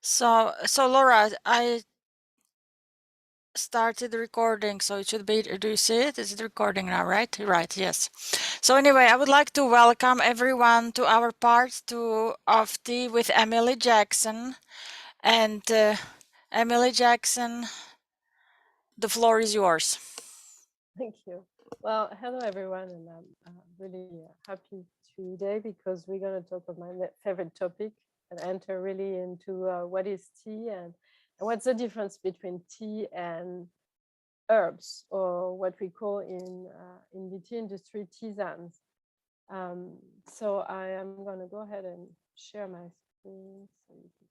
So Laura, I started recording, so it should be. Do you see it? Is it recording now? Right? Right. Yes. So anyway, I would like to welcome everyone to our part two of Tea with Emilie Jackson. And Emilie Jackson, the floor is yours. Thank you. Well, hello everyone, and I'm really happy today because we're going to talk about my favorite topic and enter really into what is tea and what's the difference between tea and herbs, or what we call in the tea industry tisanes. So I am going to go ahead and share my screen so you can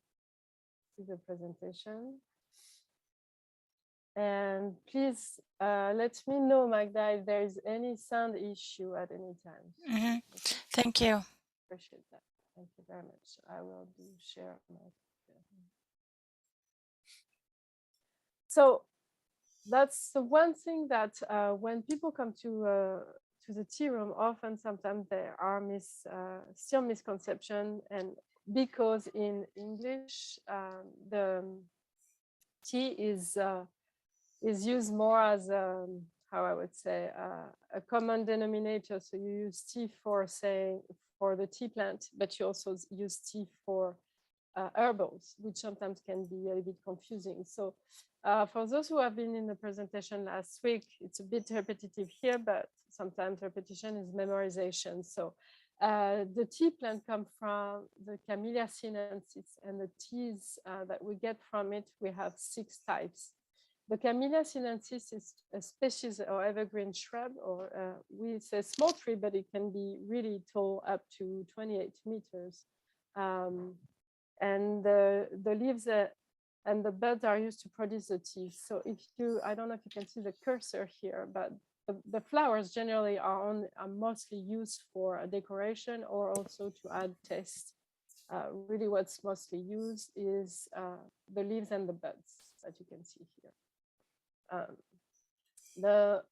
see the presentation. And please let me know, Magda, if there is any sound issue at any time. Mm-hmm. Thank you. Appreciate that. Thank you very much. I will do share my screen. So that's the one thing that when people come to the tea room, often sometimes there are still misconception, and because in English the tea is used more as how I would say a common denominator. So you use tea for the tea plant, but you also use tea for herbals, which sometimes can be a bit confusing. So for those who have been in the presentation last week, it's a bit repetitive here, but sometimes repetition is memorization. So the tea plant comes from the Camellia sinensis, and the teas that we get from it, we have 6 types. The Camellia sinensis is a species or evergreen shrub, or we say small tree, but it can be really tall, up to 28 meters. And the leaves and the buds are used to produce the tea. So if you, I don't know if you can see the cursor here, but the flowers generally are mostly used for decoration or also to add taste. Really what's mostly used is the leaves and the buds that you can see here.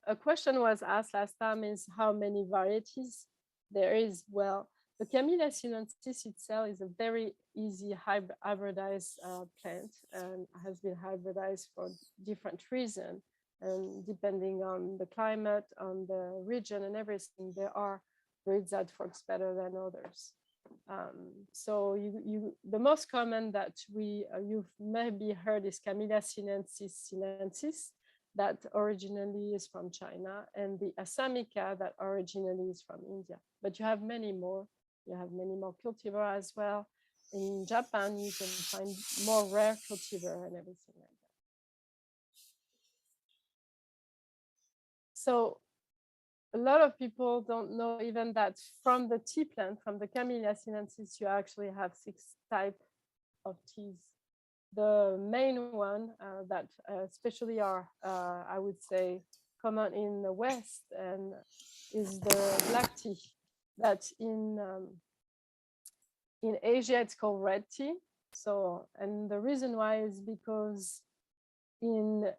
A question was asked last time is how many varieties there is. Well, the Camellia sinensis itself is a very easy hybridized plant, and has been hybridized for different reasons. And depending on the climate, on the region and everything, there are breeds that works better than others. So the most common that you've maybe heard is Camellia sinensis, that originally is from China, and the Assamica that originally is from India. But you have many more. You have many more cultivars as well. In Japan, you can find more rare cultivar and everything like that. So a lot of people don't know even that from the tea plant, from the Camellia sinensis, you actually have 6 types of teas. The main one that especially are, I would say, common in the West and is the black tea. That in Asia it's called red tea. So, and the reason why is because in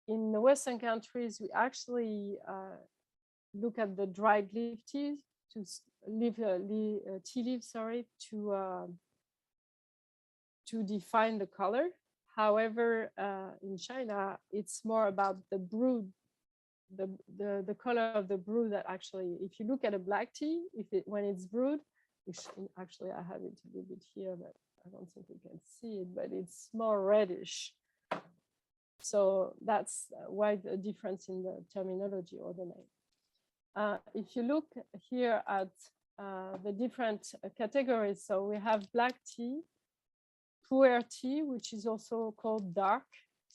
the Western countries we actually look at the dried leaf tea to tea leaves, sorry, to define the color. However, in China, it's more about the brew, the color of the brew that actually, if you look at a black tea, when it's brewed, actually I have it a little bit here, but I don't think you can see it, but it's more reddish. So that's why the difference in the terminology or the name. If you look here at the different categories, so we have black tea, pu-erh tea, which is also called dark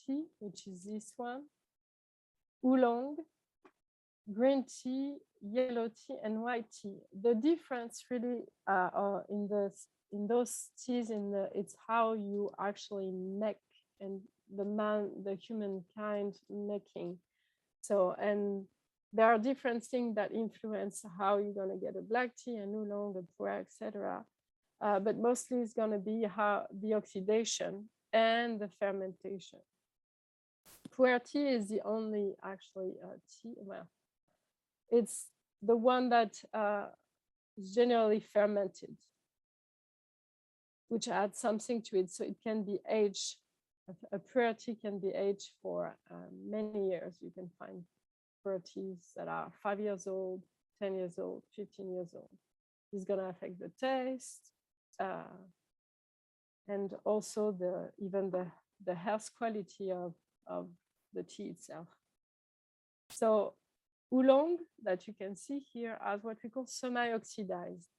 tea, which is this one, oolong, green tea, yellow tea, and white tea. The difference really in those teas, it's how you actually make, and the humankind making. So, and there are different things that influence how you're going to get a black tea, and oolong, a pu-erh, etc. But mostly it's going to be how the oxidation and the fermentation. Pu-erh tea is the only actually tea, well, it's the one that is generally fermented. which adds something to it. So it can be aged, a pu-erh tea can be aged for many years. You can find pu-erh teas that are 5 years old, 10 years old, 15 years old. It's going to affect the taste and also even the health quality of the tea itself. So oolong that you can see here are what we call semi-oxidized.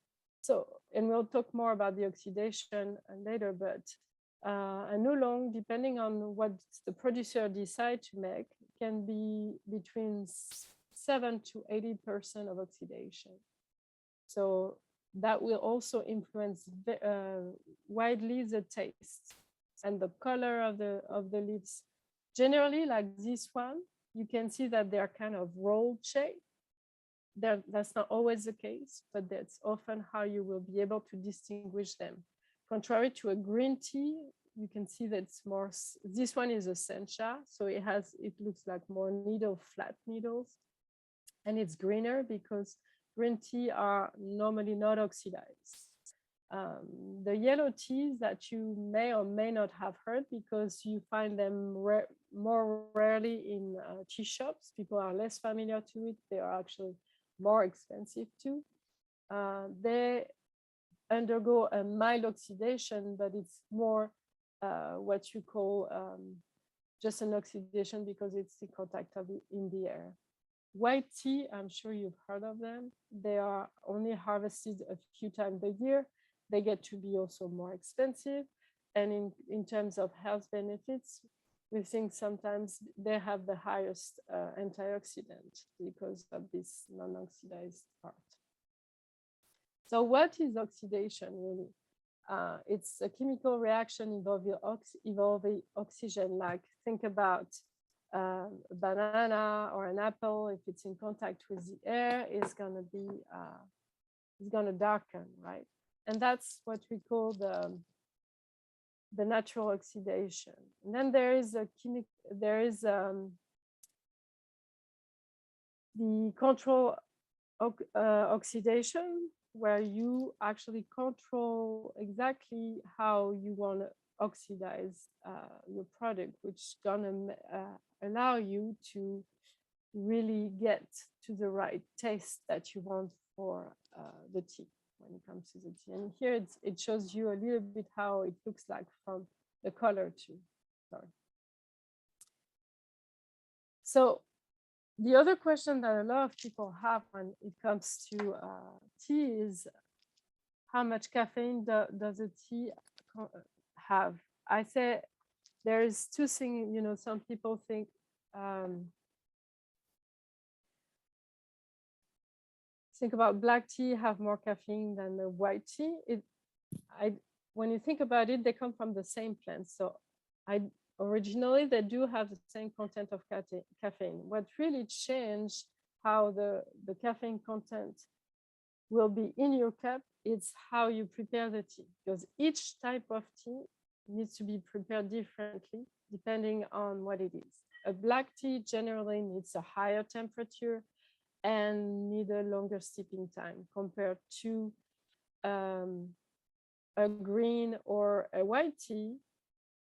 So, and we'll talk more about the oxidation later, but an oolong, depending on what the producer decides to make, can be between 7 to 80% of oxidation. So that will also influence widely the taste and the color of the leaves. Generally, like this one, you can see that they're kind of rolled shape. That's not always the case, but that's often how you will be able to distinguish them. Contrary to a green tea, you can see that it's more, this one is a sencha, so it looks like more flat needles, and it's greener because green tea are normally not oxidized. The yellow teas that you may or may not have heard because you find them more rarely in tea shops. People are less familiar to it. They are actually more expensive too. They undergo a mild oxidation, but it's more what you call just an oxidation because it's the contact in the air. White tea, I'm sure you've heard of them. They are only harvested a few times a year. They get to be also more expensive. And in terms of health benefits, we think sometimes they have the highest antioxidant because of this non-oxidized part. So what is oxidation really? It's a chemical reaction involving oxygen, like think about a banana or an apple. If it's in contact with the air, it's going to darken, right? And that's what we call the natural oxidation. And then there is the control oxidation, where you actually control exactly how you want to oxidize your product, which is going to allow you to really get to the right taste that you want for the tea when it comes to the tea. And here it shows you a little bit how it looks like from the color too. Sorry. So the other question that a lot of people have when it comes to tea is how much caffeine does a tea have? I say there is two things, you know, some people think about black tea have more caffeine than the white tea. When you think about it, they come from the same plant. So originally they do have the same content of caffeine. What really changed how the caffeine content will be in your cup, it's how you prepare the tea, because each type of tea needs to be prepared differently depending on what it is. A black tea generally needs a higher temperature and need a longer steeping time compared to a green or a white tea,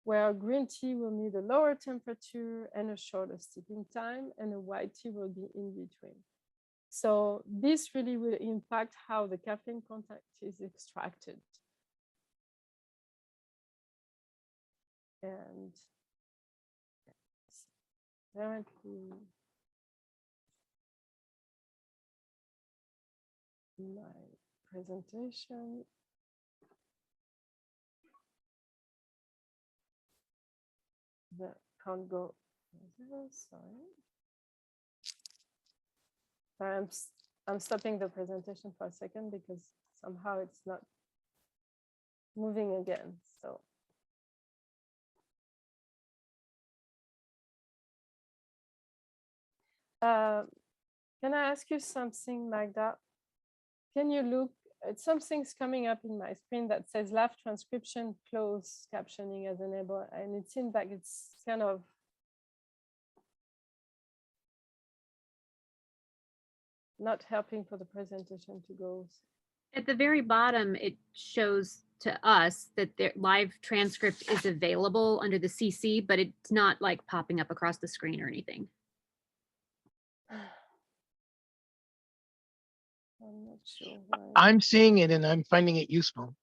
where a green tea will need a lower temperature and a shorter steeping time, and a white tea will be in between. So this really will impact how the caffeine content is extracted. And apparently my presentation that can't go. Sorry, I'm stopping the presentation for a second because somehow it's not moving again. So can I ask you something, Magda? Can you look at something's coming up in my screen that says live transcription, closed captioning as enabled, and it seems like it's kind of not helping for the presentation to go. At the very bottom, it shows to us that their live transcript is available under the CC, but it's not like popping up across the screen or anything. I'm not sure why. I'm seeing it and I'm finding it useful.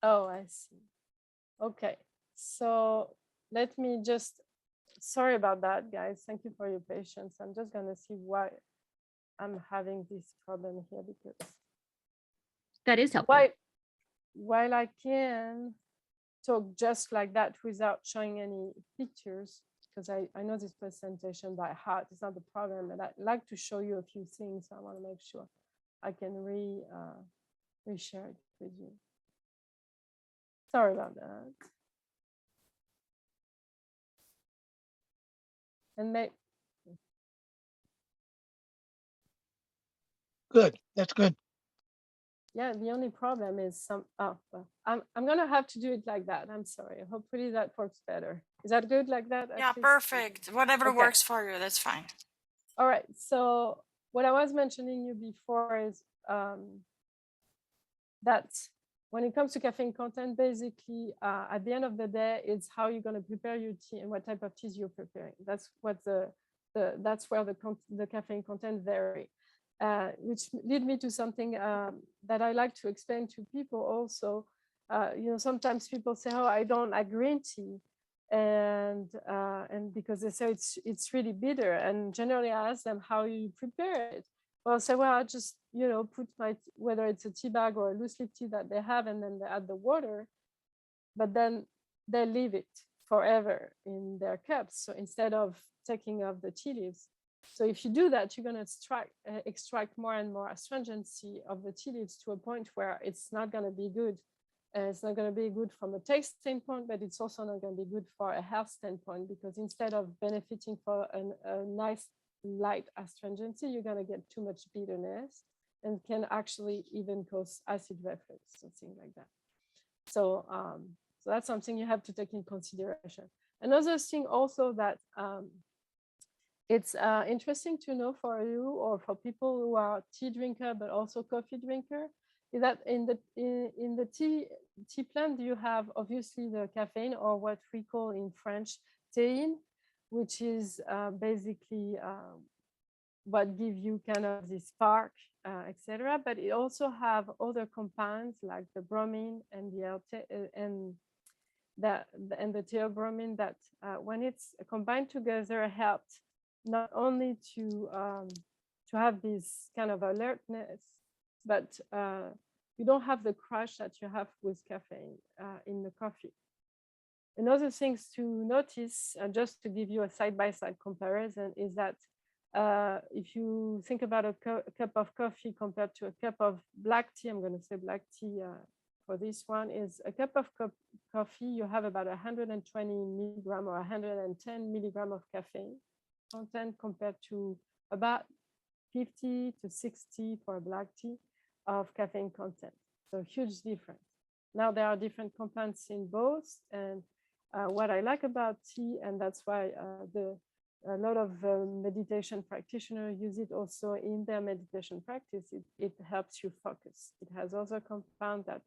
Oh, I see. Okay, so let me just, sorry about that, guys. Thank you for your patience. I'm just gonna see why I'm having this problem here, because That is helpful. while I can talk just like that without showing any pictures, because I know this presentation by heart, it's not the problem, but I'd like to show you a few things. So I want to make sure I can reshare it with you. Sorry about that. And Good. That's good. yeah, the only problem is well, I'm gonna have to do it like that. I'm sorry. Hopefully that works better. Is that good like that? Yeah, perfect. Whatever Okay. works for you, that's fine. All right. So what I was mentioning you before is that when it comes to caffeine content, basically at the end of the day, it's how you're going to prepare your tea and what type of teas you're preparing. That's what that's where the caffeine content vary. Which lead me to something that I like to explain to people also. Sometimes people say, "Oh, I don't like green tea," and because they say it's really bitter. And generally, I ask them how you prepare it. Well, say, well, I just put whether it's a tea bag or a loose leaf tea that they have, and then they add the water, but then they leave it forever in their cups. So instead of taking off the tea leaves. So if you do that, you're going to extract more and more astringency of the tea leaves to a point where it's not going to be good. It's not going to be good from a taste standpoint, but it's also not going to be good for a health standpoint, because instead of benefiting for a nice light astringency, you're going to get too much bitterness and can actually even cause acid reflux, something like that. So, so that's something you have to take in consideration. Another thing also that it's interesting to know for you or for people who are tea drinker but also coffee drinker is that in the tea plant you have obviously the caffeine, or what we call in French theine, which is basically what give you kind of this spark, etc. But it also have other compounds like the bromine and the theobromine that when it's combined together helped not only to have this kind of alertness, but you don't have the crash that you have with caffeine in the coffee. Another things to notice, just to give you a side-by-side comparison, is that if you think about a cup of coffee compared to a cup of black tea, I'm going to say black tea for this one, is a cup of coffee, you have about 120 milligram or 110 milligram of caffeine content compared to about 50 to 60 for black tea of caffeine content. So huge difference. Now there are different compounds in both, and what I like about tea, and that's why a lot of meditation practitioners use it also in their meditation practice. It helps you focus. It has also compound that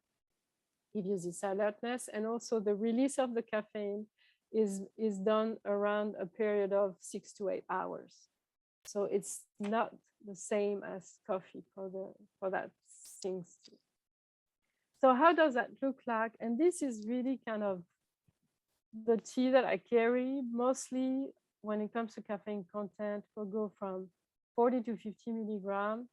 give you this alertness, and also the release of the caffeine is done around a period of 6 to 8 hours. So it's not the same as coffee for that things too. So how does that look like? And this is really kind of the tea that I carry. Mostly when it comes to caffeine content, will go from 40 to 50 milligram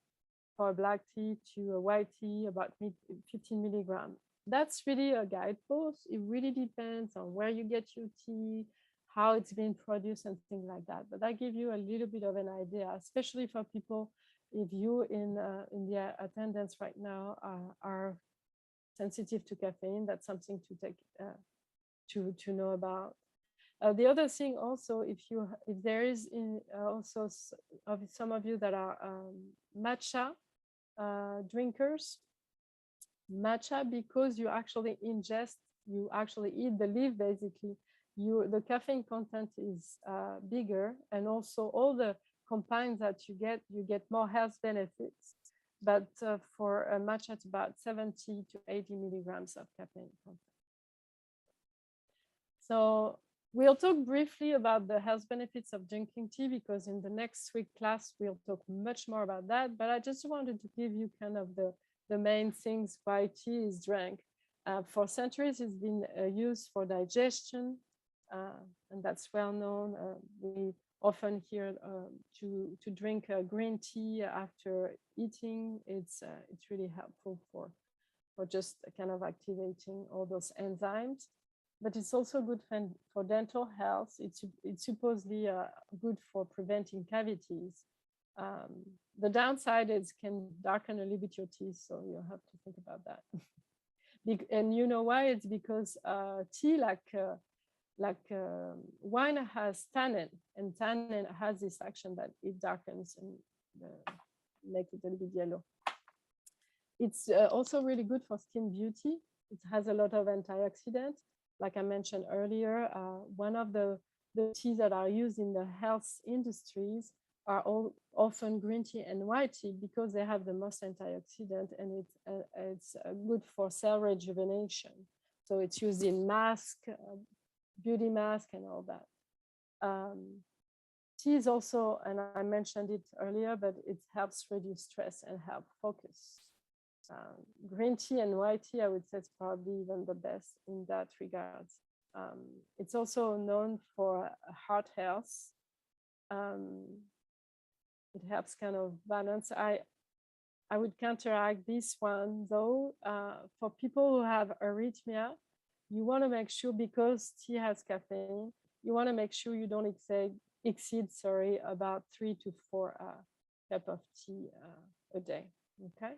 for a black tea to a white tea about 15 milligram. That's really a guidepost. It really depends on where you get your tea, how it's being produced, and things like that. But I give you a little bit of an idea, especially for people, if you in the attendance right now are sensitive to caffeine, that's something to take to know about. The other thing also, if there is also some of you that are matcha drinkers, matcha, because you actually eat the leaf, basically the caffeine content is bigger, and also all the compounds that you get more health benefits but for a matcha, it's about 70 to 80 milligrams of caffeine content. So we'll talk briefly about the health benefits of drinking tea, because in the next week class, we'll talk much more about that. But I just wanted to give you kind of the main things why tea is drank. For centuries, it's been used for digestion, and that's well known. We often hear to drink green tea after eating. It's really helpful for just kind of activating all those enzymes. But it's also good for dental health. It's supposedly good for preventing cavities. The downside is can darken a little bit your teeth, so you have to think about that. And you know why? It's because tea, like wine, has tannin, and tannin has this action that it darkens and makes it a little bit yellow. It's also really good for skin beauty. It has a lot of antioxidants. Like I mentioned earlier, one of the teas that are used in the health industries are often green tea and white tea, because they have the most antioxidant, and it's good for cell rejuvenation. So it's used in mask, beauty mask, and all that. Tea is also, and I mentioned it earlier, but it helps reduce stress and help focus. Green tea and white tea, I would say, is probably even the best in that regard. It's also known for heart health. It helps kind of balance. I would counteract this one though. For people who have arrhythmia, you want to make sure, because tea has caffeine, you want to make sure you don't exceed about 3 to 4 cups of tea a day. Okay.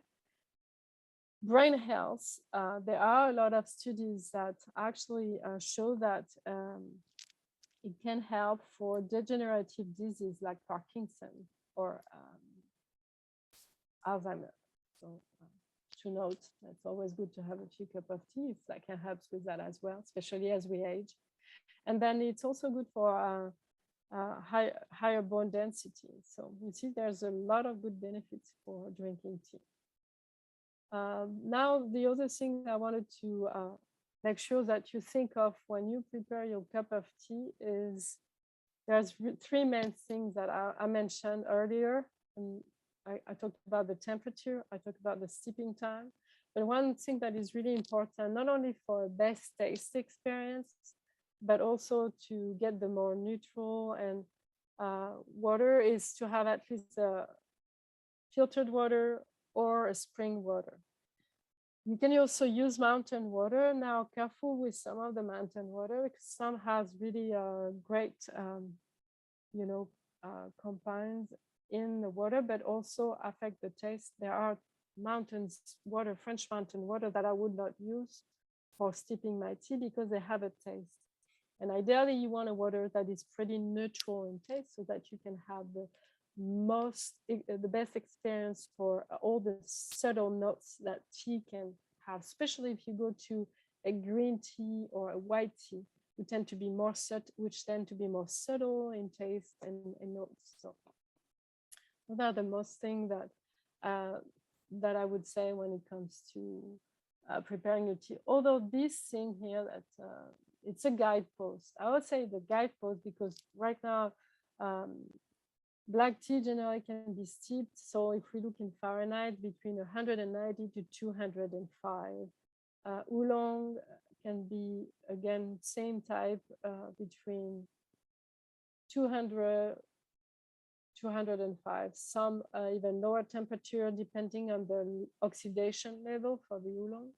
Brain health, there are a lot of studies that actually show that it can help for degenerative disease like Parkinson or Alzheimer. So to note, it's always good to have a few cups of tea if that can help with that as well, especially as we age. And then it's also good for higher bone density. So you see, there's a lot of good benefits for drinking tea. Now, the other thing I wanted to make sure that you think of when you prepare your cup of tea is there's 3 main things that I mentioned earlier. And I talked about the temperature, I talked about the steeping time. But one thing that is really important, not only for a best taste experience, but also to get the more neutral and water, is to have at least filtered water or a spring water. You can also use mountain water. Now, careful with some of the mountain water, because some has really great, compounds in the water, but also affect the taste. There are French mountain water that I would not use for steeping my tea, because they have a taste. And ideally, you want a water that is pretty neutral in taste, so that you can have the best experience for all the subtle notes that tea can have, especially if you go to a green tea or a white tea, which tend to be more subtle in taste and notes. So those are the most thing that I would say when it comes to preparing your tea. Although this thing here, that it's a guidepost. I would say the guidepost, because right now black tea generally can be steeped. So if we look in Fahrenheit, between 190 to 205. Oolong can be, again, same type, between 200, 205. Some even lower temperature, depending on the oxidation level for the oolongs.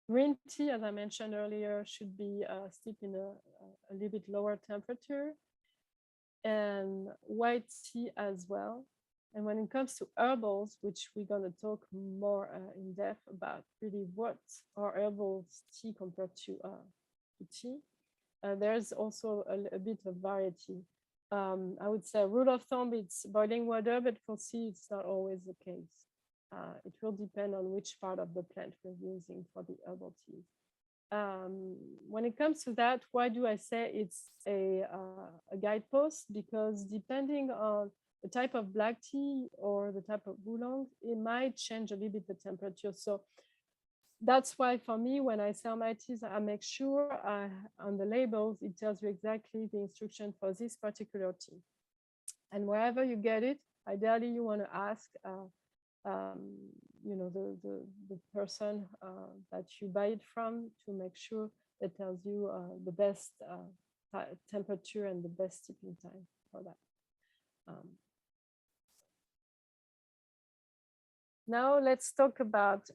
Green tea, as I mentioned earlier, should be steeped in a little bit lower temperature, and white tea as well. And when it comes to herbals, which we're going to talk more in depth about, really what are herbal tea compared to tea, there's also a bit of variety. I would say rule of thumb, it's boiling water, but for tea, it's not always the case. It will depend on which part of the plant we're using for the herbal tea. When it comes to that, why do I say it's a guidepost? Because depending on the type of black tea or the type of oolong, it might change a little bit the temperature. So that's why for me, when I sell my teas, I make sure on the labels, it tells you exactly the instruction for this particular tea. And wherever you get it, ideally you want to ask, you know, the person that you buy it from to make sure it tells you the best temperature and the best tipping time for that. Now let's talk about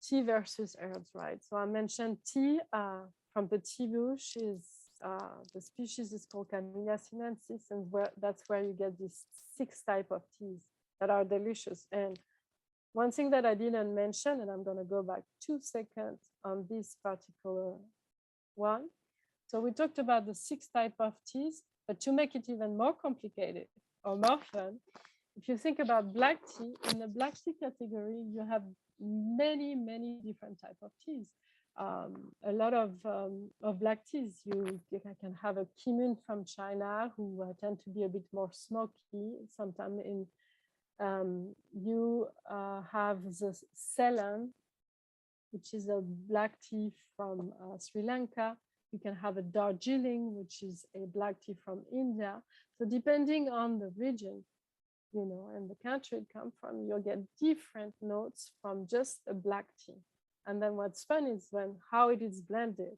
tea versus herbs, right? So I mentioned tea from the tea bush is the species is called Camellia sinensis, and that's where you get these 6 types of teas that are delicious. And one thing that I didn't mention, and I'm going to go back 2 seconds on this particular one. So we talked about the 6 types of teas, but to make it even more complicated or more fun, if you think about black tea, in the black tea category, you have many, many different types of teas. A lot of black teas, you can have a Kimun from China, who tend to be a bit more smoky. Sometimes you have the Ceylon, which is a black tea from Sri Lanka. You can have a Darjeeling, which is a black tea from India. So depending on the region, you know, and the country it comes from, you'll get different notes from just a black tea. And then what's fun is when how it is blended.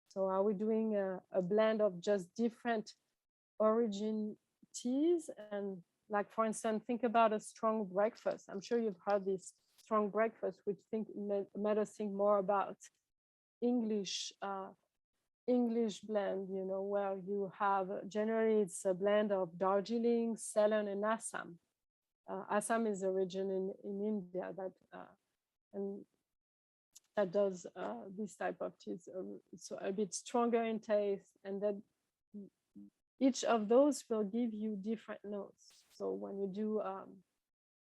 So are we doing a blend of just different origin teas? And like, for instance, think about a strong breakfast. I'm sure you've heard this strong breakfast, which made us think more about English blend, you know, where you have generally it's a blend of Darjeeling, Ceylon, and Assam. Assam is a region in India that does this type of teas. So a bit stronger in taste, and that each of those will give you different notes. So when you do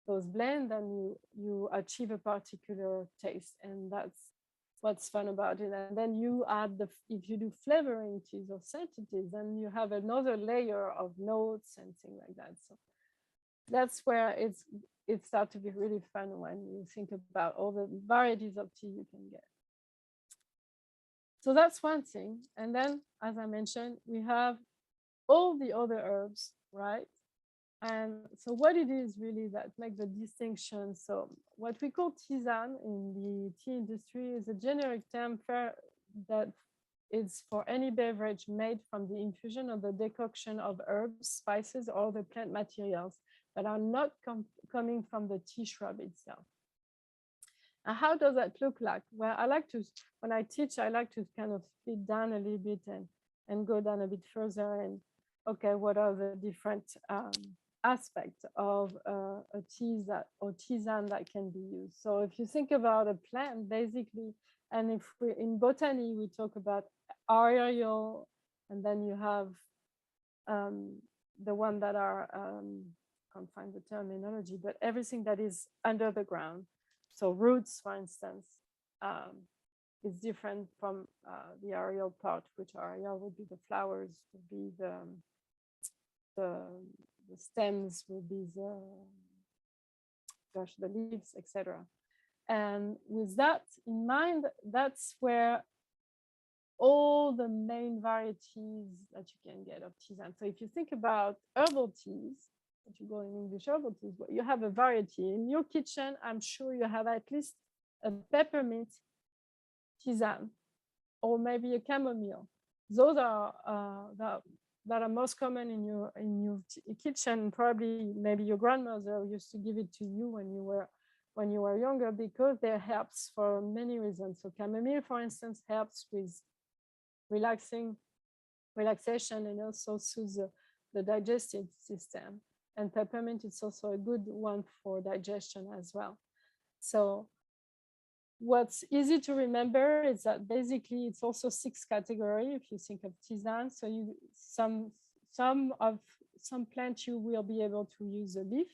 those blend, then you achieve a particular taste, and that's what's fun about it. And then you add if you do flavoring teas or scented teas, then you have another layer of notes and things like that. So that's where it starts to be really fun when you think about all the varieties of tea you can get. So that's one thing. And then, as I mentioned, we have all the other herbs, right? And so what it is really that makes the distinction. So what we call Tizan in the tea industry is a generic term that is for any beverage made from the infusion or the decoction of herbs, spices, or the plant materials that are not coming from the tea shrub itself. And how does that look like? Well, when I teach, I like to kind of split down a little bit and go down a bit further and, okay, what are the different aspects of a Tizan that can be used? So if you think about a plant, basically, and if in botany, we talk about aerial, and then you have the one that are, can't find the terminology, but everything that is under the ground. So roots, for instance, is different from the aerial part, which aerial would be the flowers, would be the stems, would be the leaves, etc. And with that in mind, that's where all the main varieties that you can get of Tizan. So if you think about herbal teas, if you go in English herbal teas, you have a variety. In your kitchen, I'm sure you have at least a peppermint Tizan, or maybe a chamomile. Those are that are most common in your kitchen. Probably maybe your grandmother used to give it to you when you were younger, because they helps for many reasons. So chamomile, for instance, helps with relaxation and also soothes the digestive system. And peppermint is also a good one for digestion as well. So what's easy to remember is that basically it's also 6 categories if you think of Tizan. So some plants you will be able to use the leaf.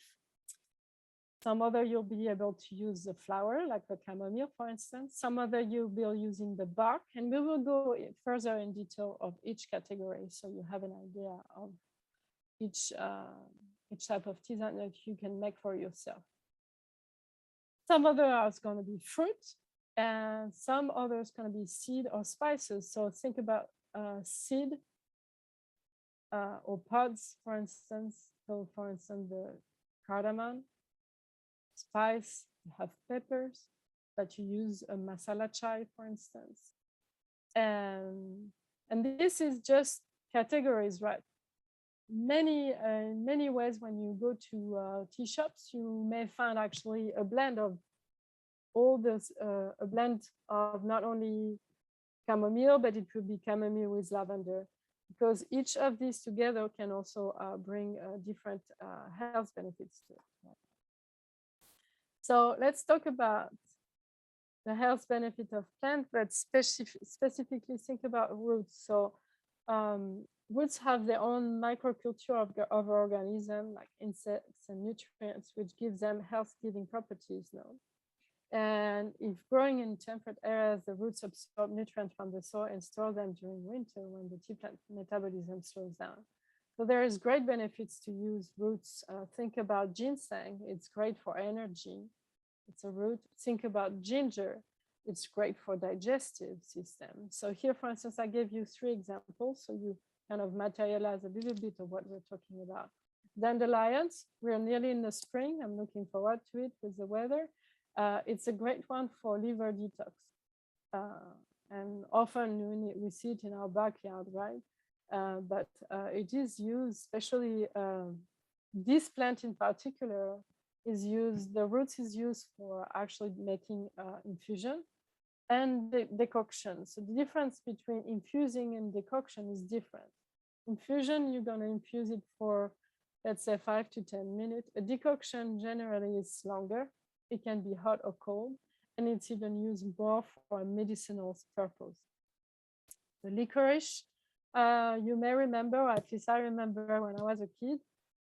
Some other you'll be able to use the flower, like the chamomile, for instance. Some other you'll be using the bark, and we will go further in detail of each category, so you have an idea of each each type of tisane that you can make for yourself. Some other are going to be fruit, and some others going to be seed or spices. So think about seed or pods, for instance. So for instance, the cardamom, spice, you have peppers that you use a masala chai, for instance. And this is just categories, right? Many ways when you go to tea shops, you may find actually a blend of all this, a blend of not only chamomile, but it could be chamomile with lavender, because each of these together can also bring different health benefits to it. So let's talk about the health benefit of plant, but specifically think about roots. So roots have their own microculture of organism, like insects and nutrients, which gives them health-giving properties now. And if growing in temperate areas, the roots absorb nutrients from the soil and store them during winter when the tea plant metabolism slows down. So there is great benefits to use roots. Think about ginseng, it's great for energy. It's a root. Think about ginger, it's great for digestive system. So here, for instance, I gave you 3 examples, so you kind of materialize a little bit of what we're talking about. Dandelions, we're nearly in the spring. I'm looking forward to it with the weather. It's a great one for liver detox. And often we see it in our backyard, right? But it is used, especially this plant in particular is used, the roots is used for actually making infusion and decoction. So the difference between infusing and decoction is different. Infusion, you're going to infuse it for, let's say, 5 to 10 minutes. A decoction generally is longer. It can be hot or cold, and it's even used more for a medicinal purpose. The licorice, you may remember, at least I remember when I was a kid,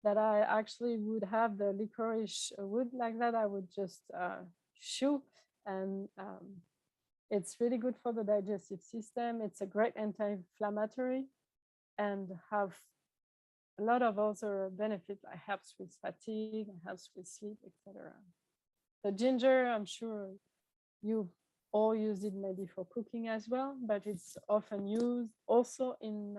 that I actually would have the licorice wood like that. I would just chew, and it's really good for the digestive system. It's a great anti-inflammatory and have a lot of other benefits, like helps with fatigue, helps with sleep, etc. The ginger, I'm sure you all use it maybe for cooking as well, but it's often used also in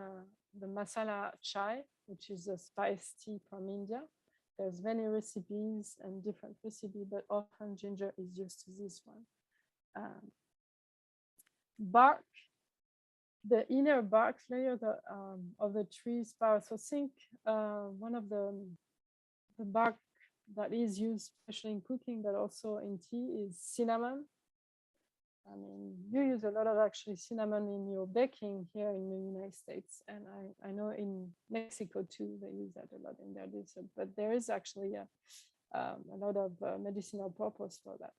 the masala chai, which is a spice tea from India. There's many recipes and different recipes, but often ginger is used to this one. Bark, the inner bark layer of the tree's power. So think one of the bark that is used especially in cooking, but also in tea, is cinnamon. I mean, you use a lot of actually cinnamon in your baking here in the United States, and I know in Mexico too they use that a lot in their dessert. But there is actually a lot of medicinal purpose for that.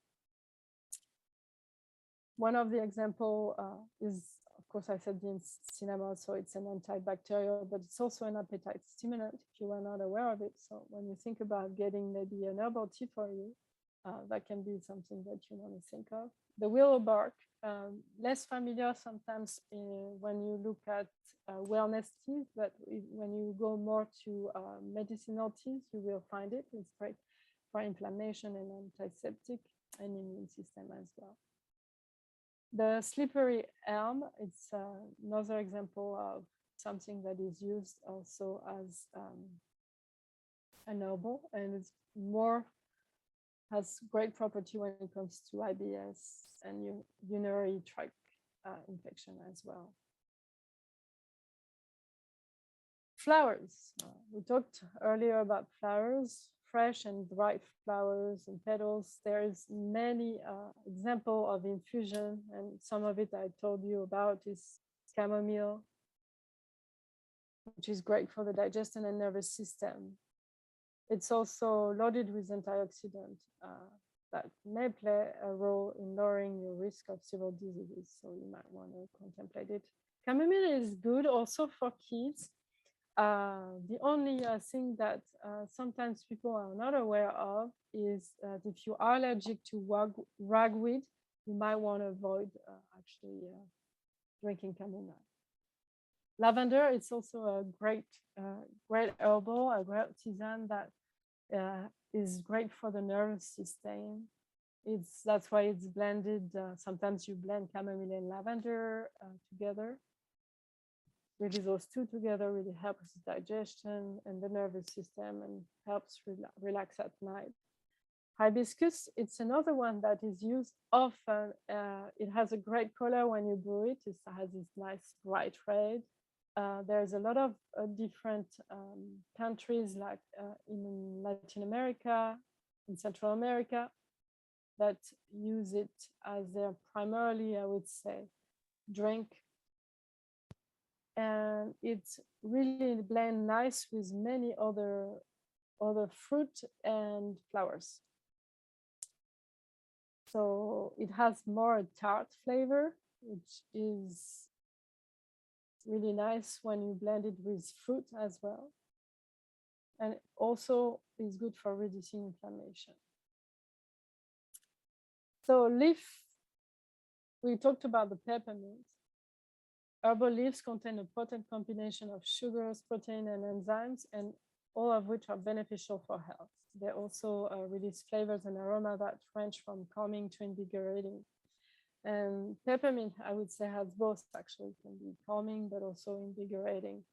One of the example is, of course, I said the cinnamon, so it's an antibacterial, but it's also an appetite stimulant if you were not aware of it. So when you think about getting maybe an herbal tea for you, that can be something that you want to think of. The willow bark, less familiar sometimes when you look at wellness teas, but when you go more to medicinal teas, you will find it. It's great for inflammation and antiseptic and immune system as well. The slippery elm, it's another example of something that is used also as an herbal, and it's more has great property when it comes to IBS and urinary tract infection as well. Flowers. We talked earlier about flowers, fresh and dried flowers and petals. There is many examples of infusion, and some of it I told you about is chamomile, which is great for the digestion and nervous system. It's also loaded with antioxidant that may play a role in lowering your risk of several diseases, so you might want to contemplate it. Chamomile is good also for kids. The only thing that sometimes people are not aware of is that if you are allergic to ragweed, you might want to avoid actually drinking chamomile. Lavender is also a great herbal, a great Tizan that is great for the nervous system. That's why it's blended. Sometimes you blend chamomile and lavender together. Really, those two together really helps digestion and the nervous system and helps relax at night. Hibiscus, it's another one that is used often. It has a great color when you brew it. It has this nice bright red. There's a lot of different countries, like in Latin America, in Central America, that use it as their primarily, I would say, drink. And it's really blend nice with many other fruit and flowers. So it has more tart flavor, which is really nice when you blend it with fruit as well. And also is good for reducing inflammation. So leaf, we talked about the peppermint. Herbal leaves contain a potent combination of sugars, protein, and enzymes, and all of which are beneficial for health. They also release flavors and aroma that range from calming to invigorating. And peppermint, I would say, has both actually. It can be calming, but also invigorating.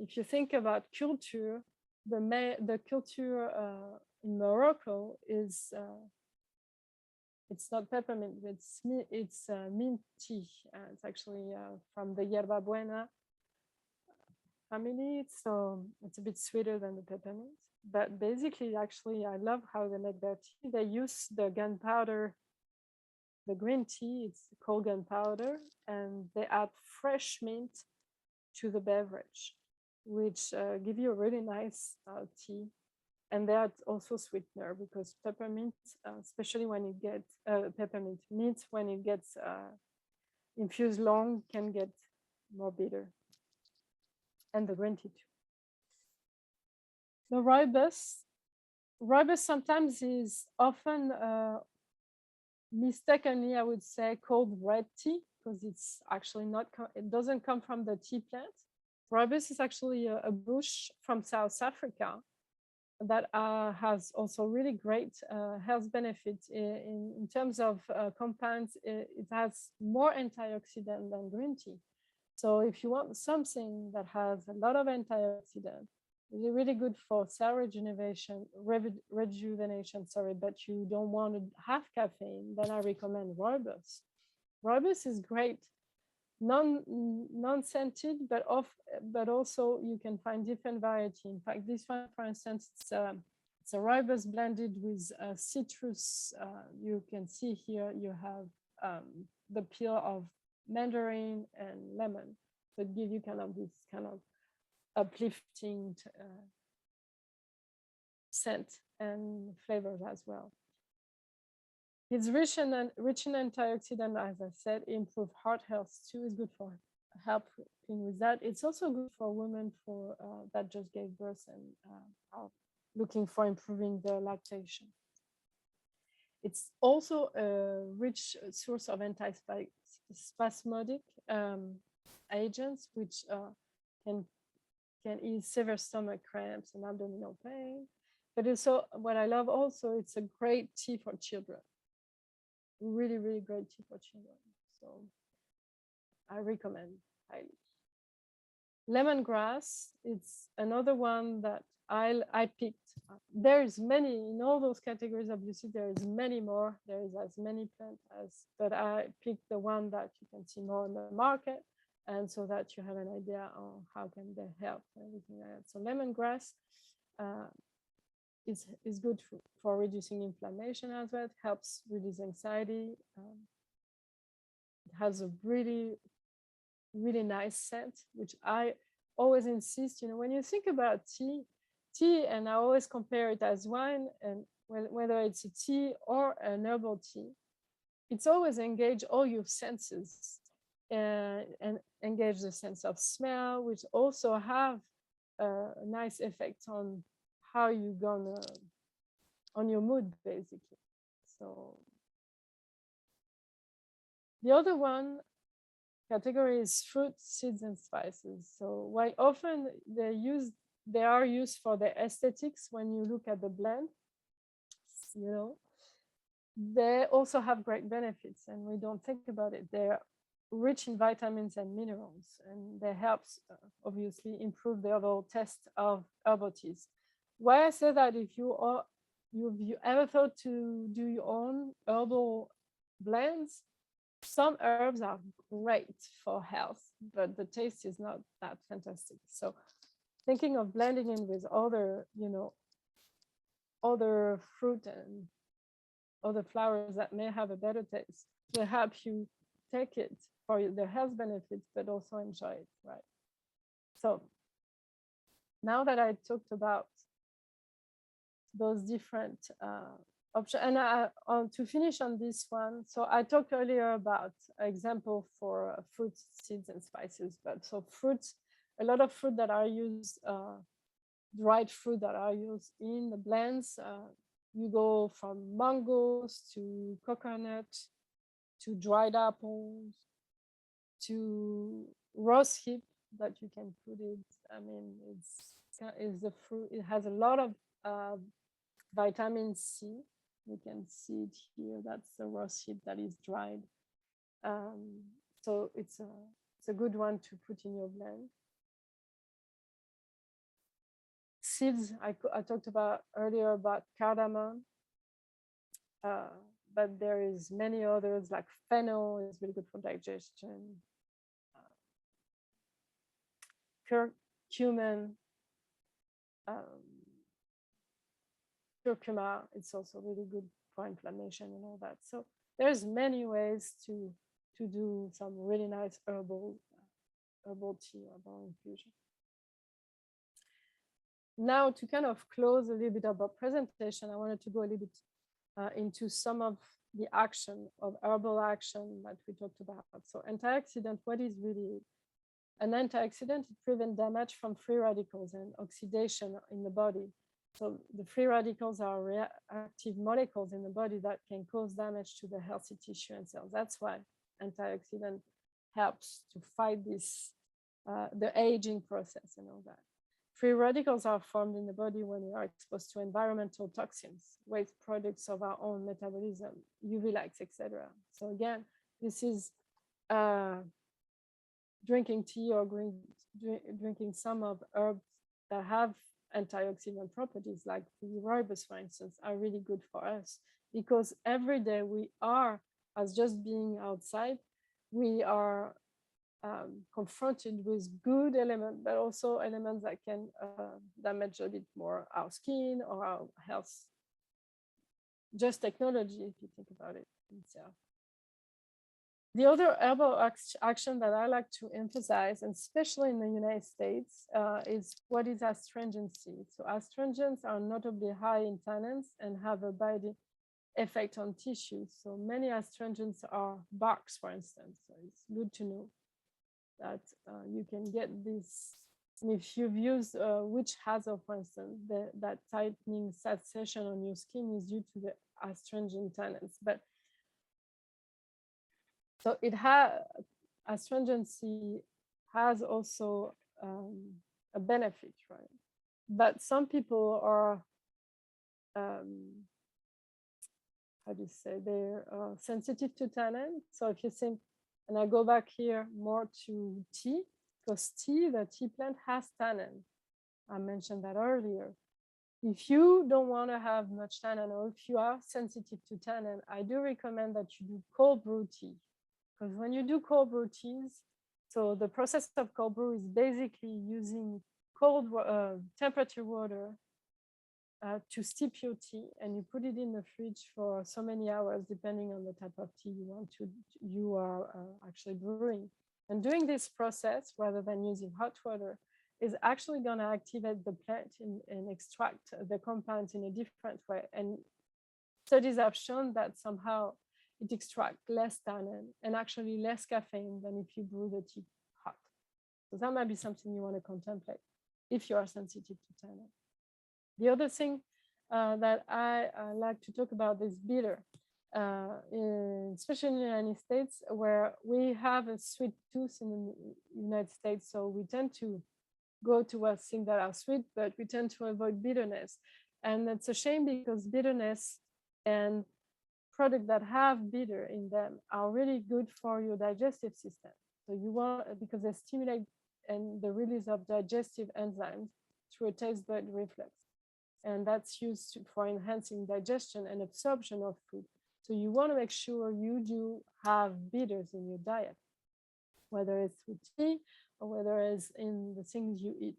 If you think about culture, the culture in Morocco is it's not peppermint, it's mint tea. It's actually from the yerba buena family, so it's a bit sweeter than the peppermint. But basically, actually, I love how they make their tea. They use the gunpowder, the green tea, it's called gunpowder, and they add fresh mint to the beverage, which give you a really nice tea. And they add also sweetener, because peppermint, especially when it gets peppermint mint, when it gets infused long, can get more bitter. And the green tea too. The rooibos sometimes is often mistakenly, I would say, called red tea, because it's actually not, it doesn't come from the tea plant. Rooibos is actually a bush from South Africa that has also really great health benefits in terms of compounds. It has more antioxidant than green tea. So if you want something that has a lot of antioxidant, it's really good for cell rejuvenation, but you don't want to have caffeine, then I recommend rooibos. Rooibos is great, non-scented, but also you can find different variety. In fact, this one, for instance, it's a rooibos blended with citrus. You can see here you have the peel of mandarin and lemon, so it gives you kind of this kind of uplifting scent and flavors as well. It's rich in antioxidant, as I said, improve heart health too. Is good for helping with that. It's also good for women that just gave birth and are looking for improving their lactation. It's also a rich source of antispasmodic agents, which can ease severe stomach cramps and abdominal pain. But also, what I love also, it's a great tea for children. Really, really great tea for children. So I recommend highly. Lemongrass, it's another one that I picked. There's many in all those categories. Obviously, there is many more. There is as many plants but I picked the one that you can see more in the market, and so that you have an idea on how can they help and everything like that. So lemongrass is good for reducing inflammation as well. It helps reduce anxiety. It has a really, really nice scent, which I always insist, when you think about tea, and I always compare it as wine, and whether it's a tea or an herbal tea, it's always engage all your senses and engage the sense of smell, which also have a nice effect on how you gonna, on your mood, basically. So the other one category is fruit, seeds, and spices. So while often they use they are used for the aesthetics. When you look at the blend, you know, they also have great benefits, and we don't think about it. They're rich in vitamins and minerals, and they help obviously improve the overall taste of herbal teas. Why I say that, if you ever thought to do your own herbal blends, some herbs are great for health, but the taste is not that fantastic. So thinking of blending in with other, you know, other fruit and other flowers that may have a better taste will help you take it for the health benefits, but also enjoy it, right? So now that I talked about those different options, and to finish on this one, so I talked earlier about example for fruits, seeds, and spices, but so fruits, a lot of fruit that are used, dried fruit that are used in the blends, you go from mangoes to coconut to dried apples to rose hip that you can put it. I mean, it's the fruit. It has a lot of vitamin C. You can see it here. That's the rose hip that is dried. So it's a good one to put in your blend. Seeds, I talked about earlier about cardamom, but there is many others, like fennel is really good for digestion. Curcumin, curcuma, it's also really good for inflammation and all that. So there's many ways to do some really nice herbal tea, herbal infusion. Now, to kind of close a little bit of our presentation, I wanted to go a little bit into some of the action of herbal action that we talked about. So antioxidant, what is really an antioxidant? It prevents damage from free radicals and oxidation in the body. So the free radicals are reactive molecules in the body that can cause damage to the healthy tissue and cells. That's why antioxidant helps to fight this, the aging process and all that. Free radicals are formed in the body when we are exposed to environmental toxins, waste products of our own metabolism, UV lights, etc. So again, this is drinking tea or drinking some of herbs that have antioxidant properties, like the rooibos, for instance, are really good for us, because every day we are, as just being outside, we are confronted with good elements, but also elements that can damage a bit more our skin or our health. Just technology, if you think about it itself. The other herbal action that I like to emphasize, and especially in the United States, is what is astringency. So astringents are notably high in tannins and have a body effect on tissues. So many astringents are barks, for instance. So it's good to know that you can get this. And if you've used witch hazel, for instance, that tightening sensation on your skin is due to the astringent tannins. But so it has, astringency has also a benefit, right? But some people are, how do you say, they're sensitive to tannin. So if you think, and I go back here more to tea, because the tea plant has tannin. I mentioned that earlier. If you don't want to have much tannin, or if you are sensitive to tannin, I do recommend that you do cold brew tea. Because when you do cold brew teas, so the process of cold brew is basically using cold temperature water to steep your tea, and you put it in the fridge for so many hours, depending on the type of tea you are actually brewing. And doing this process, rather than using hot water, is actually going to activate the plant and extract the compounds in a different way. And studies have shown that somehow it extracts less tannin and actually less caffeine than if you brew the tea hot. So that might be something you want to contemplate if you are sensitive to tannin. The other thing that I like to talk about is bitter, especially in the United States, where we have a sweet tooth in the United States. So we tend to go towards things that are sweet, but we tend to avoid bitterness. And it's a shame because bitterness and products that have bitter in them are really good for your digestive system. So you want, because they stimulate and the release of digestive enzymes through a taste bud reflex. And that's used for enhancing digestion and absorption of food. So you want to make sure you do have bitters in your diet, whether it's with tea or whether it's in the things you eat.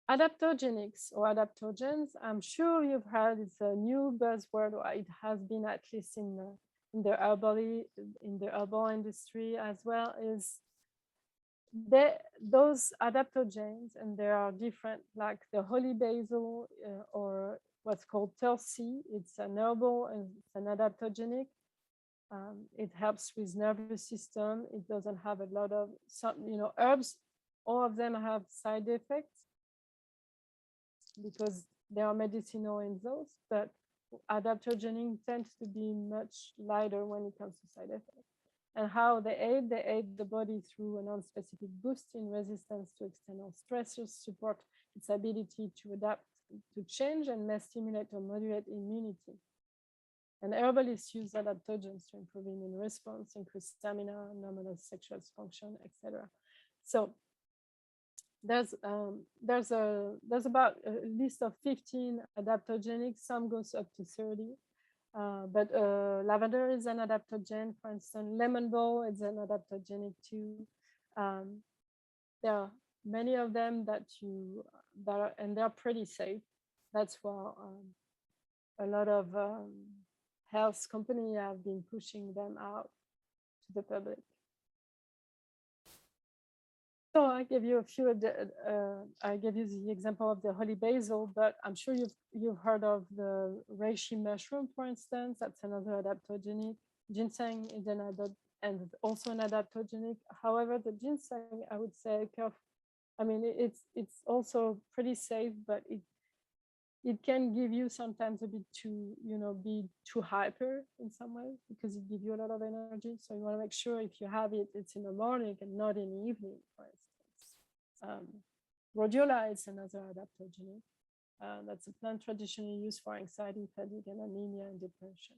Adaptogenics or adaptogens, I'm sure you've heard, it's a new buzzword, or it has been at least in the herbal industry as well, is those adaptogens, and there are different, like the holy basil or what's called tulsi. It's an herbal and it's an adaptogenic. It helps with nervous system. It doesn't have a lot of herbs. All of them have side effects because they are medicinal in those, but adaptogenic tends to be much lighter when it comes to side effects. And how they aid the body through a non-specific boost in resistance to external stressors, support its ability to adapt to change, and may stimulate or modulate immunity. And herbalists use adaptogens to improve immune response, increase stamina, normalize sexual function, etc. So there's about a list of 15 adaptogenics. Some goes up to 30. But lavender is an adaptogen, for instance. Lemon balm is an adaptogenic too. There are many of them and they're pretty safe. That's why a lot of health companies have been pushing them out to the public. So I gave you a few. I gave you the example of the holy basil, but I'm sure you've heard of the reishi mushroom, for instance. That's another adaptogenic. Ginseng is and also an adaptogenic. However, the ginseng, I would say, I mean, it's also pretty safe, but it can give you sometimes a bit too, be too hyper in some way because it gives you a lot of energy. So you want to make sure if you have it, it's in the morning and not in the evening, for instance. Rhodiola is another adaptogenic. That's a plant traditionally used for anxiety, fatigue, and anemia and depression.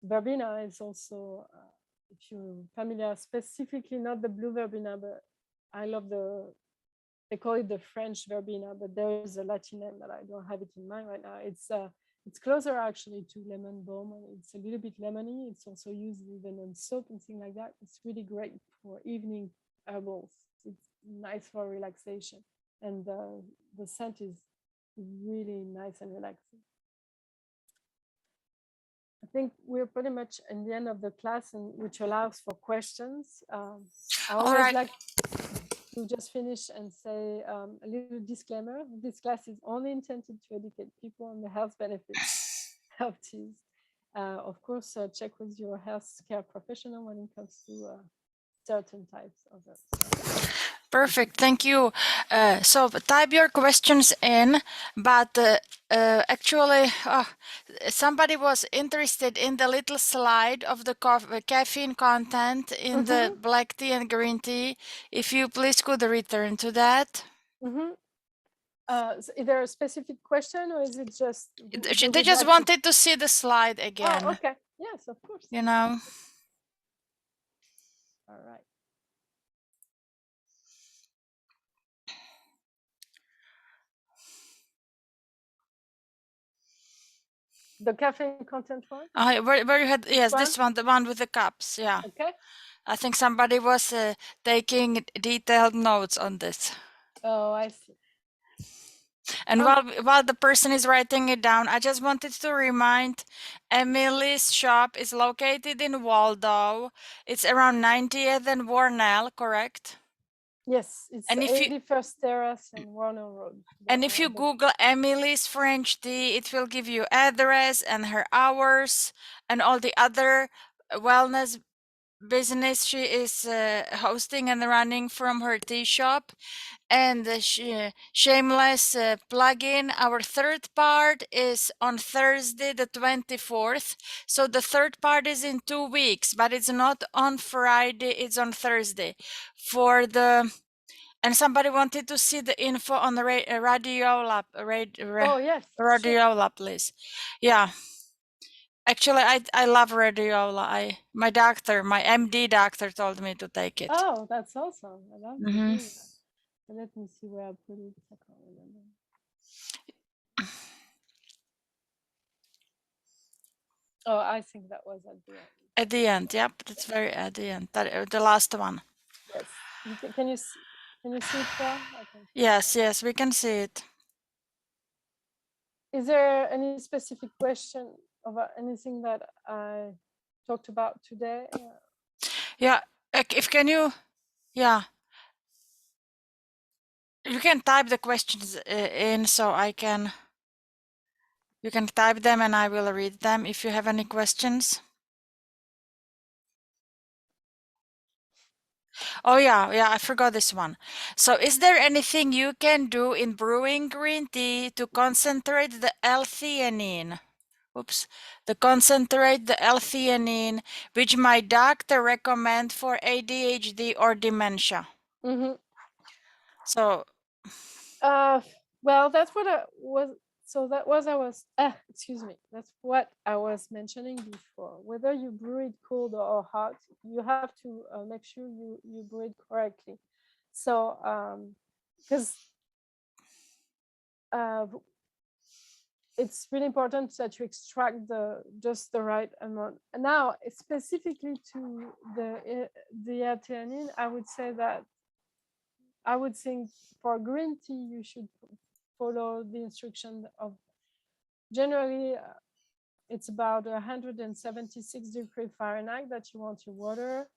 Verbena is also, if you're familiar, specifically not the blue verbena, but I love they call it the French verbena, but there is a Latin name that I don't have it in mind right now. It's closer actually to lemon balm. It's a little bit lemony. It's also used even on soap and things like that. It's really great for evening herbals. It's nice for relaxation. And the scent is really nice and relaxing. I think we're pretty much in the end of the class, which allows for questions. I always like to just finish and say a little disclaimer. This class is only intended to educate people on the health benefits of teas. Of course, check with your healthcare professional when it comes to certain types of herbs. Perfect, thank you. So type your questions in, but actually somebody was interested in the little slide of the caffeine content in the black tea and green tea. If you please could return to that. Is there a specific question, or is it just they just wanted to see the slide again? Oh, okay. Yes, of course. All right. The caffeine content one? Where you had, yes, this one, the one with the cups, yeah. Okay. I think somebody was taking detailed notes on this. Oh, I see. And while the person is writing it down, I just wanted to remind Emilie's shop is located in Waldo. It's around 90th and Warnell, correct? Yes, it's 81st Terrace and Warner Road. And if you Google Emilie's French tea, it will give you address and her hours and all the other wellness business she is hosting and running from her tea shop. And shameless plug-in, our third part is on Thursday the 24th. So the third part is in 2 weeks, but it's not on Friday, it's on Thursday. For the and somebody wanted to see the info on the radiola, Oh yes, sure. radiola, please. Yeah. Actually, I love radiola. My doctor, my MD doctor, told me to take it. Oh, that's awesome. I love to Mhm. hear that. So let me see where I put it. I can't remember. Oh, I think that was at the end. At the end, yep, that's very at the end. The last one. Yes. Can you see it well? I can see it Yes, well. yes, we can see it. Is there any specific question about anything that I talked about today? Yeah, if can you, yeah, you can type the questions in so I can. You can type them and I will read them if you have any questions. Oh yeah, I forgot this one. So is there anything you can do in brewing green tea to concentrate the L-theanine? Oops. To concentrate the L-theanine, which my doctor recommend for ADHD or dementia. Mm-hmm. So, Well, that's what I was. So that was I was. Excuse me. That's what I was mentioning before. Whether you brew it cold or hot, you have to make sure you brew it correctly. So, because it's really important that you extract just the right amount. And now, specifically to the L-theanine, I would say that I would think for green tea you should follow the instruction of generally it's about 176 degrees Fahrenheit that you want your water.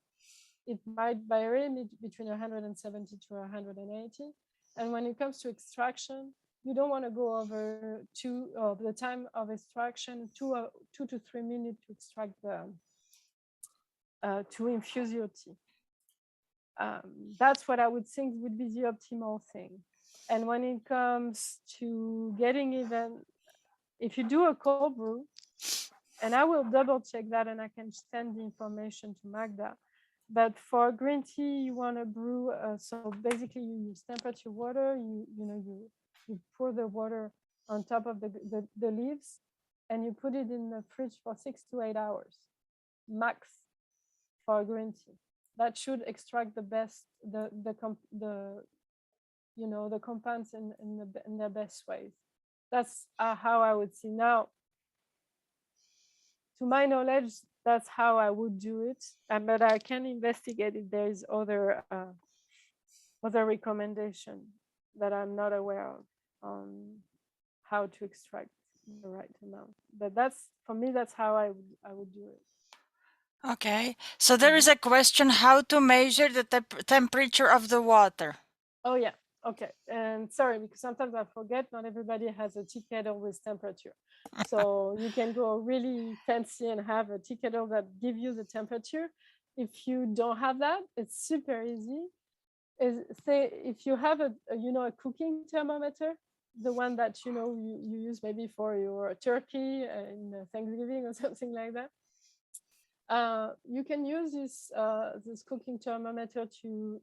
It might vary between 170 to 180. And when it comes to extraction, you don't want to go over the time of extraction, 2 to 3 minutes to extract to infuse your tea. That's what I would think would be the optimal thing. And when it comes to getting even, if you do a cold brew, and I will double check that and I can send the information to Magda. But for green tea, you want to brew. So basically, you use temperature water. You pour the water on top of the leaves, and you put it in the fridge for 6 to 8 hours, max, for green tea. That should extract the best the compounds in their best ways. That's how I would see now. To my knowledge, that's how I would do it. But I can investigate if there is other recommendation that I'm not aware of on how to extract the right amount. But that's for me. That's how I would do it. okay. So there is a question how to measure the temperature of the water. Oh yeah. Okay. And sorry, because sometimes I forget. Not everybody has a tea kettle with temperature. So you can go really fancy and have a tea kettle that give you the temperature. If you don't have that, it's super easy. Say if you have a cooking thermometer, the one that you use maybe for your turkey in Thanksgiving or something like that. You can use this cooking thermometer to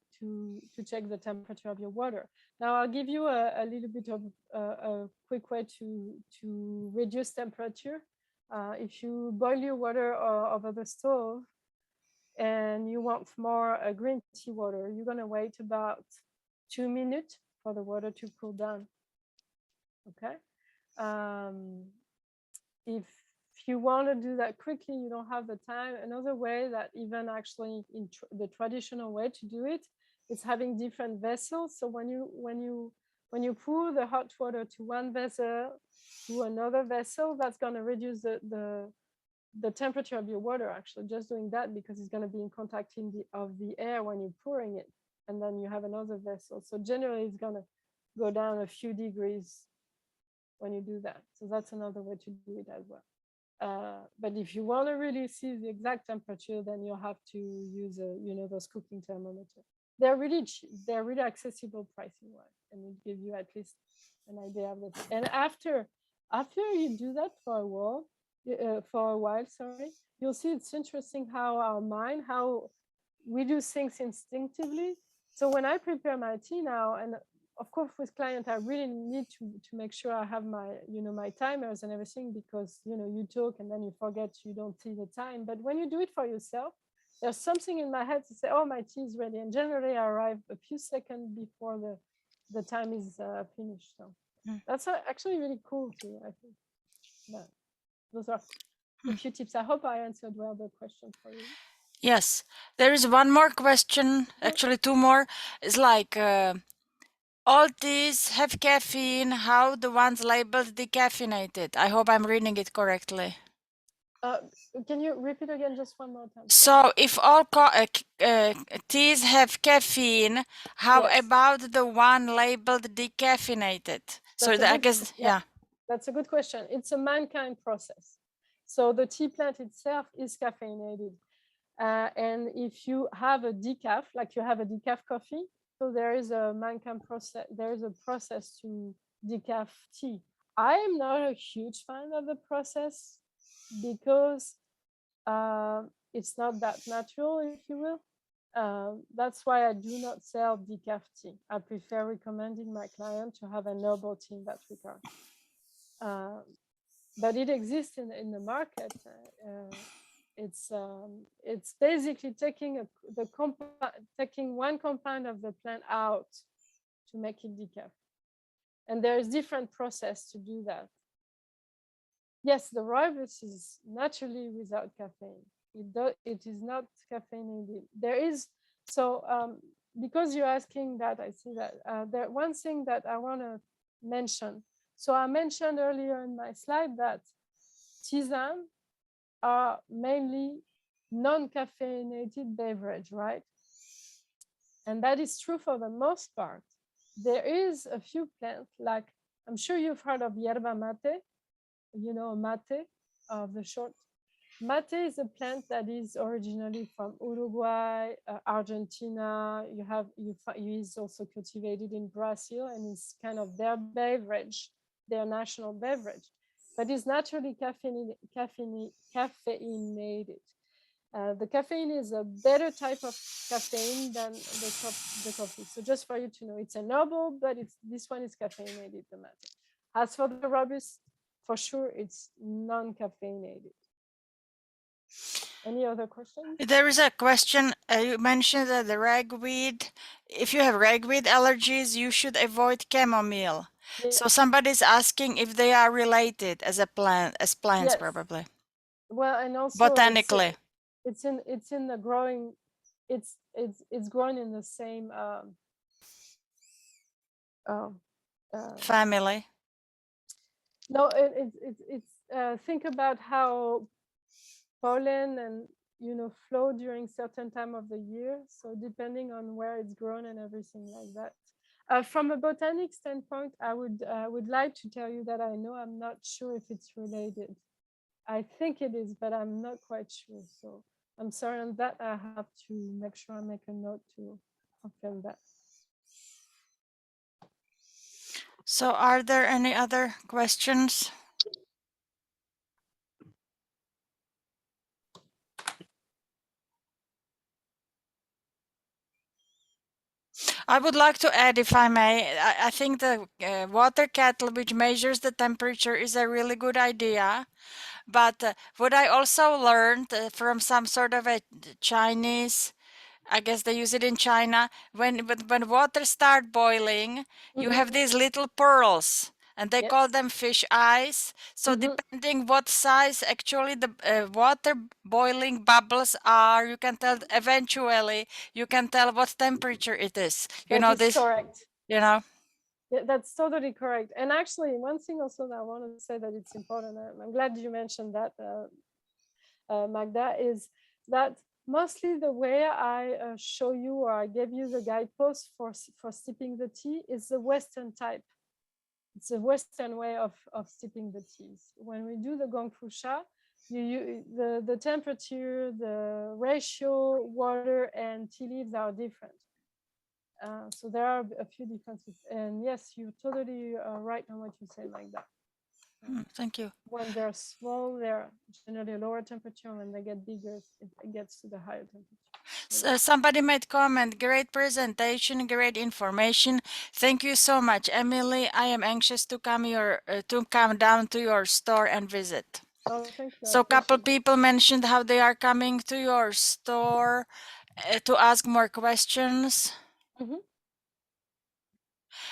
check the temperature of your water. Now I'll give you a little bit of a quick way to reduce temperature. If you boil your water over the stove and you want more green tea water, you're gonna wait about 2 minutes for the water to cool down. Okay. If you want to do that quickly, you don't have the time. Another way that even actually in the traditional way to do it is having different vessels. So when you pour the hot water to one vessel to another vessel, that's going to reduce the temperature of your water. Actually, just doing that because it's going to be in contact of the air when you're pouring it, and then you have another vessel. So generally, it's going to go down a few degrees when you do that. So that's another way to do it as well. But if you want to really see the exact temperature, then you'll have to use those cooking thermometers. They're really they're really accessible pricing wise, and it gives you at least an idea of it. And after you do that for a while, sorry, you'll see it's interesting how our mind, how we do things instinctively. So when I prepare my tea now, and of course with client, I really need to make sure I have my my timers and everything, because you talk and then you forget, you don't see the time. But when you do it for yourself, there's something in my head to say, oh, my tea is ready, and generally I arrive a few seconds before the time is finished. So that's actually really cool too, I think. But those are a few tips. I hope I answered well the question for you. Yes, there is one more question, actually two more. It's like all teas have caffeine. How the ones labeled decaffeinated? I hope I'm reading it correctly. Can you repeat again just one more time? So if all teas have caffeine, how Yes. about the one labeled decaffeinated? So I guess, yeah. That's a good question. It's a mankind process. So the tea plant itself is caffeinated. And if you have a decaf, like you have a decaf coffee, so there is a mankind process, there is a process to decaf tea. I am not a huge fan of the process because it's not that natural, if you will. That's why I do not sell decaf tea. I prefer recommending my client to have an herbal tea in that regard. But it exists in the market. It's basically taking taking one compound of the plant out to make it decaf, and there is different process to do that. Yes, the rooibos is naturally without caffeine. It is not caffeinated. There is because you're asking that, I see that there one thing that I want to mention. So I mentioned earlier in my slide that Tizan are mainly non-caffeinated beverage, right? And that is true for the most part. There is a few plants, like I'm sure you've heard of yerba mate, mate of the short. Mate is a plant that is originally from Uruguay, Argentina. It is also cultivated in Brazil, and it's kind of their beverage, their national beverage, but it's naturally caffeinated. The caffeine is a better type of caffeine than the coffee. So just for you to know, it's a herbal, but this one is caffeinated, the mate. As for the robust, for sure, it's non-caffeinated. Any other questions? There is a question. You mentioned that the ragweed, if you have ragweed allergies, you should avoid chamomile. Yes. So somebody's asking if they are related as plants, Yes. probably. Well, and also botanically. it's in the growing. It's grown in the same family. No, it's think about how pollen and flow during certain time of the year. So depending on where it's grown and everything like that. From a botanic standpoint, I would like to tell you that I know I'm not sure if it's related. I think it is, but I'm not quite sure. So I'm sorry on that. I have to make sure I make a note to confirm that. So are there any other questions? I would like to add, if I may, I think the water kettle which measures the temperature is a really good idea. But what I also learned from some sort of a Chinese, I guess they use it in China, when water start boiling, you have these little pearls, and they call them fish eyes. So depending what size actually the water boiling bubbles are, you can tell eventually, you can tell what temperature it is. That is correct. Yeah, that's totally correct. And actually, one thing also that I want to say that it's important, I'm glad you mentioned that, Magda, is that mostly the way I show you, or I gave you the guidepost for sipping the tea, is the Western type. It's a Western way of sipping the teas. When we do the Gong Fu Sha, The temperature, the ratio, water and tea leaves are different. So there are a few differences. And yes, you're totally right on what you say like that. Thank you. When they're small, they're generally lower temperature. When they get bigger, it gets to the higher temperature. Somebody made comment, great presentation, great information. Thank you so much, Emily. I am anxious to come down to your store and visit. Oh, thank you. So a couple people mentioned how they are coming to your store to ask more questions.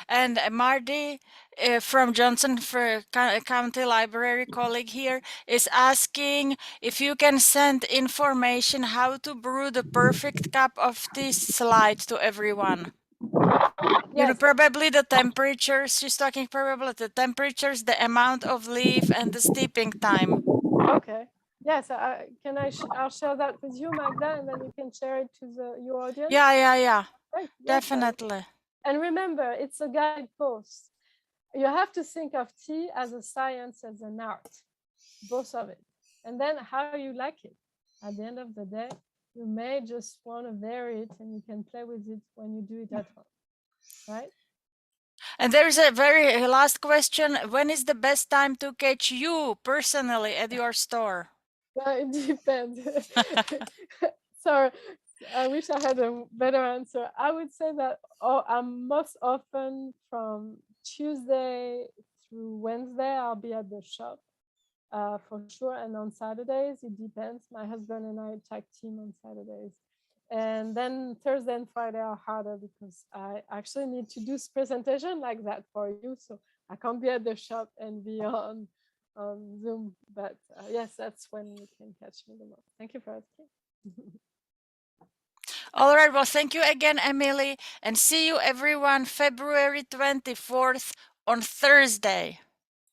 And Marty from Johnson for County Library colleague here is asking if you can send information how to brew the perfect cup of tea slide to everyone. You know, probably the temperatures, she's talking probably the temperatures, the amount of leaf and the steeping time. Okay. Yes, I'll share that with you, Magda, and then you can share it to your audience. Yeah. Right. Definitely. And remember, it's a guidepost. You have to think of tea as a science, as an art, both of it. And then how you like it. At the end of the day, you may just want to vary it and you can play with it when you do it at home, right? And there's a very last question. When is the best time to catch you personally at your store? Well, it depends. Sorry, I wish I had a better answer. I would say that I'm most often from Tuesday through Wednesday, I'll be at the shop for sure. And on Saturdays, it depends. My husband and I tag team on Saturdays. And then Thursday and Friday are harder because I actually need to do presentation like that for you. So I can't be at the shop and be on Zoom. But yes, that's when you can catch me the most. Thank you for asking. All right. Well, thank you again, Emily. And see you everyone February 24th on Thursday.